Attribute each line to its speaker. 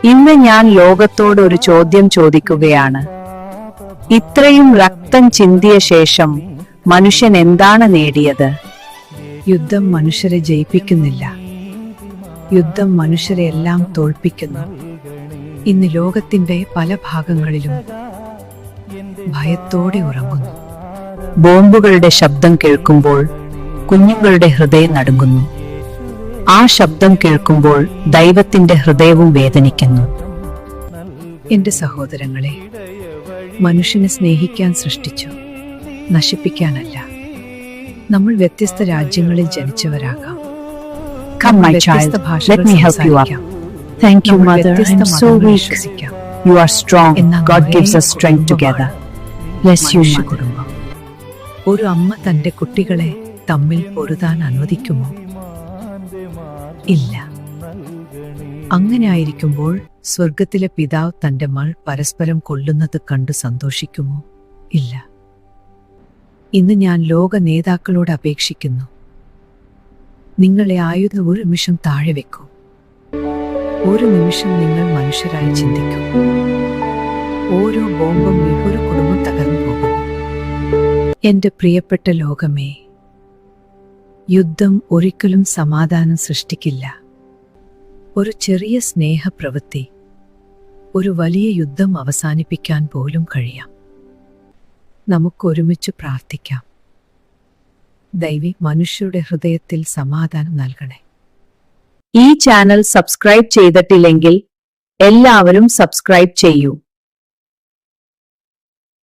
Speaker 1: ഇന്ന് ഞാൻ ലോകത്തോട് ഒരു ചോദ്യം ചോദിക്കുകയാണ്. ഇത്രയും രക്തം ചിന്തിയ ശേഷം മനുഷ്യൻ എന്താണ് നേടിയത്?
Speaker 2: യുദ്ധം മനുഷ്യരെ ജയിപ്പിക്കുന്നില്ല. യുദ്ധം മനുഷ്യരെ എല്ലാം തോൽപ്പിക്കുന്നു. ഇന്ന് ലോകത്തിന്റെ പല ഭാഗങ്ങളിലും ഭയത്തോടെ ഉറങ്ങുന്നു.
Speaker 1: ബോംബുകളുടെ ശബ്ദം കേൾക്കുമ്പോൾ കുഞ്ഞുങ്ങളുടെ ഹൃദയം നടുങ്ങുന്നു. ആ ശബ്ദം കേൾക്കുമ്പോൾ ദൈവത്തിന്റെ ഹൃദയവും വേദനിക്കുന്നു.
Speaker 2: എന്റെ സഹോദരങ്ങളെ, മനുഷ്യനെ സ്നേഹിക്കാൻ സൃഷ്ടിച്ചു, നശിപ്പിക്കാനല്ല. നമ്മൾ വ്യത്യസ്ത രാജ്യങ്ങളിൽ ജനിച്ചവരാകാം.
Speaker 1: Come, my child, let me help you up. Thank you, mother. I'm so weak. You are strong. God gives us strength together. Bless you, mother.
Speaker 2: ഒരു അമ്മ തന്റെ കുട്ടികളെ തമ്മിൽ പൊരുതാൻ അനുവദിക്കുമോ? ഇല്ല. അങ്ങനെ ആയിരിക്കുമ്പോൾ സ്വർഗത്തിലെ പിതാവ് തന്റെ മകൾ പരസ്പരം കൊല്ലുന്നത് കണ്ടു സന്തോഷിക്കുമോ? ഇല്ല. ഇന്ന് ഞാൻ ലോക നേതാക്കളോട് അപേക്ഷിക്കുന്നു, നിങ്ങളെ ആയുധം ഒരു നിമിഷം താഴെ വെക്കൂ. ഒരു നിമിഷം നിങ്ങൾ മനുഷ്യരായി ചിന്തിക്കൂ. ഓരോ ബോംബും ഒരു കുടുംബം തകർന്നു പോകുന്നു. എന്റെ പ്രിയപ്പെട്ട ലോകമേ, യുദ്ധം ഒരിക്കലും സമാധാനം സൃഷ്ടിക്കില്ല. ഒരു ചെറിയ സ്നേഹപ്രവൃത്തി ഒരു വലിയ യുദ്ധം അവസാനിപ്പിക്കാൻ പോലും കഴിയാം. നമുക്ക് ഒരുമിച്ച് പ്രാർത്ഥിക്കാം. ദൈവം മനുഷ്യരുടെ ഹൃദയത്തിൽ സമാധാനം നൽകണേ.
Speaker 1: ഈ ചാനൽ സബ്സ്ക്രൈബ് ചെയ്തിട്ടില്ലെങ്കിൽ എല്ലാവരും സബ്സ്ക്രൈബ് ചെയ്യൂ.